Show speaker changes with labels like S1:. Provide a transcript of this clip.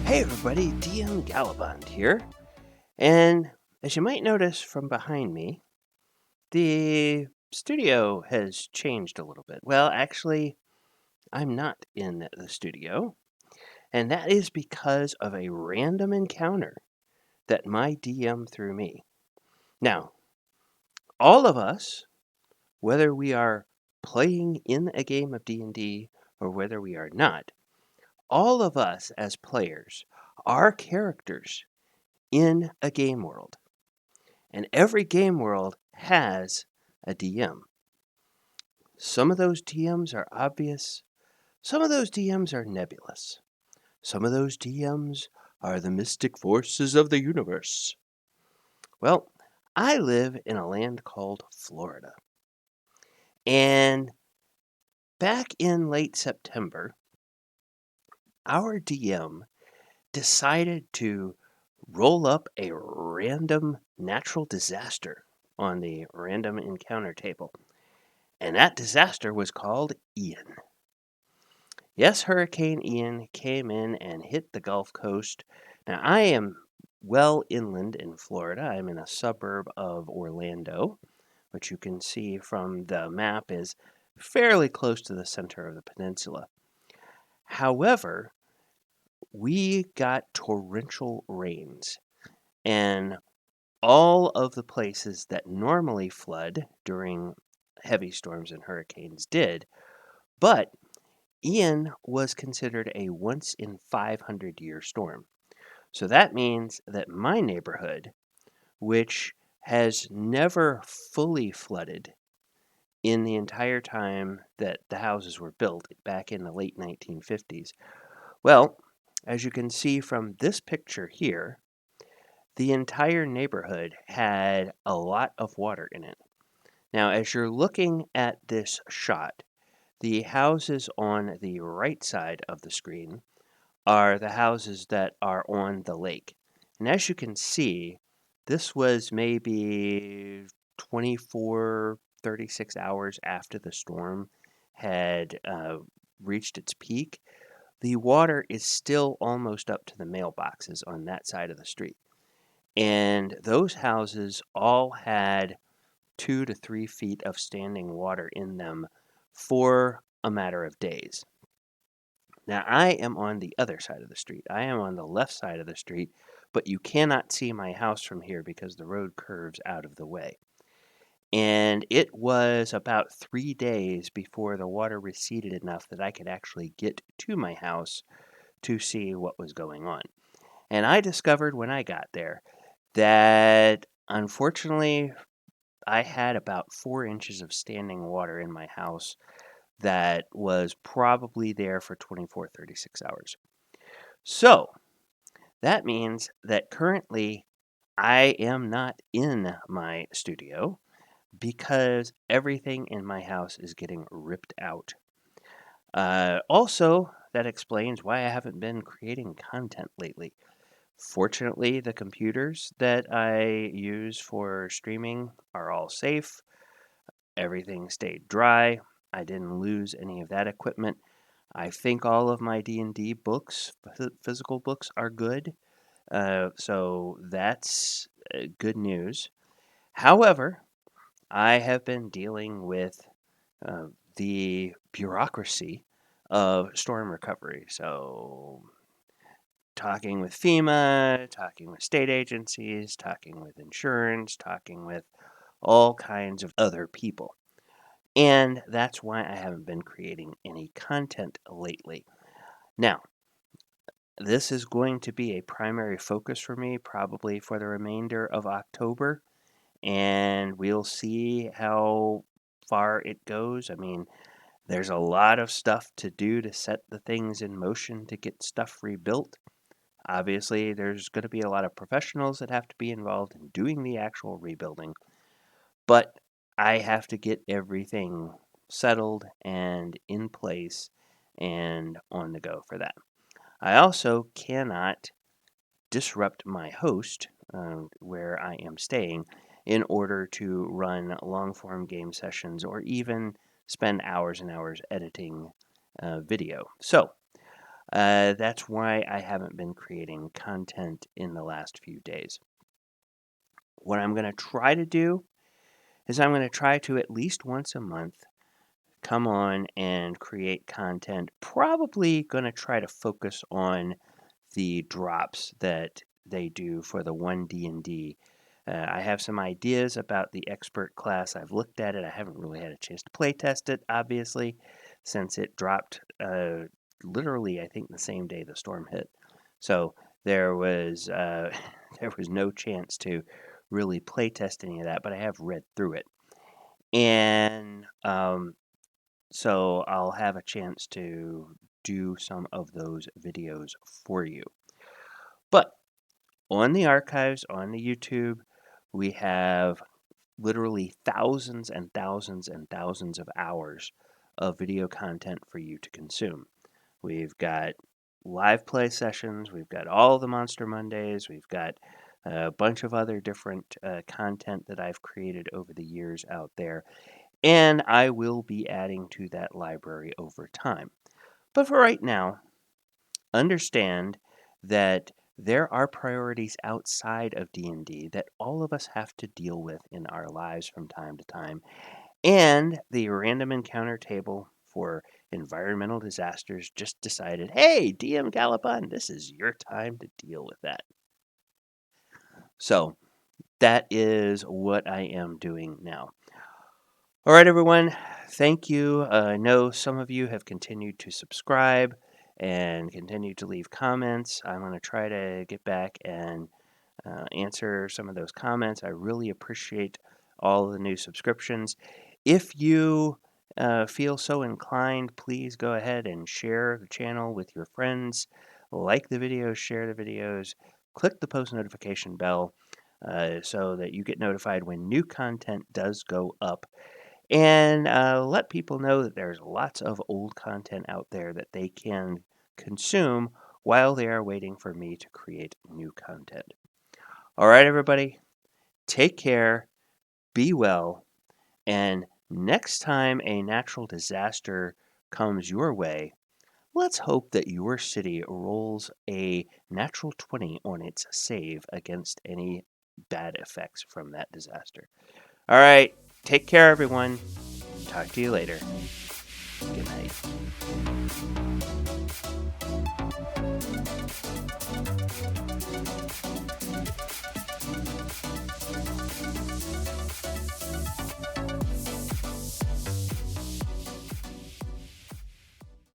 S1: Hey everybody, DM Gallibond here, and as you might notice from behind me, the studio has changed a little bit. Well, actually, I'm not in the studio, and that is because of a random encounter that my DM threw me. Now, all of us, whether we are playing in a game of D&D or whether we are not, all of us as players are characters in a game world. And every game world has a DM. Some of those DMs are obvious. Some of those DMs are nebulous. Some of those DMs are the mystic forces of the universe. Well, I live in a land called Florida. And back in late September, our DM decided to roll up a random natural disaster on the random encounter table. And that disaster was called Ian. Yes, Hurricane Ian came in and hit the Gulf Coast. Now, I am well inland in Florida. I'm in a suburb of Orlando, which you can see from the map is fairly close to the center of the peninsula. However, we got torrential rains, and all of the places that normally flood during heavy storms and hurricanes did, but Ian was considered a once in 500 year storm. So that means that my neighborhood, which has never fully flooded in the entire time that the houses were built back in the late 1950s, well, as you can see from this picture here, the entire neighborhood had a lot of water in it. Now, as you're looking at this shot, the houses on the right side of the screen are the houses that are on the lake. And as you can see, this was maybe 24, 36 hours after the storm had reached its peak. The water is still almost up to the mailboxes on that side of the street. And those houses all had 2 to 3 feet of standing water in them for a matter of days. Now, I am on the other side of the street. I am on the left side of the street, but you cannot see my house from here because the road curves out of the way. And it was about 3 days before the water receded enough that I could actually get to my house to see what was going on. And I discovered when I got there that unfortunately I had about 4 inches of standing water in my house that was probably there for 24, 36 hours. So that means that currently I am not in my studio because everything in my house is getting ripped out. Also, that explains why I haven't been creating content lately. Fortunately, the computers that I use for streaming are all safe. Everything stayed dry. I didn't lose any of that equipment. I think all of my D&D books, physical books, are good. So that's good news. However, I have been dealing with uh, the bureaucracy of storm recovery. So talking with FEMA, talking with state agencies, talking with insurance, talking with all kinds of other people. And that's why I haven't been creating any content lately. Now, this is going to be a primary focus for me probably for the remainder of October, and we'll see how far it goes. I mean, there's a lot of stuff to do to set the things in motion to get stuff rebuilt. Obviously, there's going to be a lot of professionals that have to be involved in doing the actual rebuilding, but I have to get everything settled and in place and on the go for that. I also cannot disrupt my host, where I am staying, in order to run long form game sessions or even spend hours and hours editing video. So, That's why I haven't been creating content in the last few days. What I'm going to try to do is I'm going to try to at least once a month come on and create content. Probably going to try to focus on the drops that they do for the 1D&D. I have some ideas about the expert class. I've looked at it. I haven't really had a chance to play test it, obviously, since it dropped literally, I think, the same day the storm hit. So there was there was no chance to really play test any of that, but I have read through it, and so I'll have a chance to do some of those videos for you. But on the archives, on the YouTube, we have literally thousands and thousands and thousands of hours of video content for you to consume. We've got live play sessions, we've got all the Monster Mondays, we've got a bunch of other different content that I've created over the years out there, and I will be adding to that library over time. But for right now, understand that there are priorities outside of D&D that all of us have to deal with in our lives from time to time, and the random encounter table for environmental disasters just decided, hey, DM Gallibond, this is your time to deal with that. So that is what I am doing now. All right, everyone. Thank you. I know some of you have continued to subscribe and continue to leave comments. I'm going to try to get back and answer some of those comments. I really appreciate all the new subscriptions. If you feel so inclined, please go ahead and share the channel with your friends. Like the videos, share the videos, click the post notification bell so that you get notified when new content does go up. And let people know that there's lots of old content out there that they can consume while they are waiting for me to create new content. All right, everybody, take care, be well, and next time a natural disaster comes your way, let's hope that your city rolls a natural 20 on its save against any bad effects from that disaster. All right, take care, everyone. Talk to you later.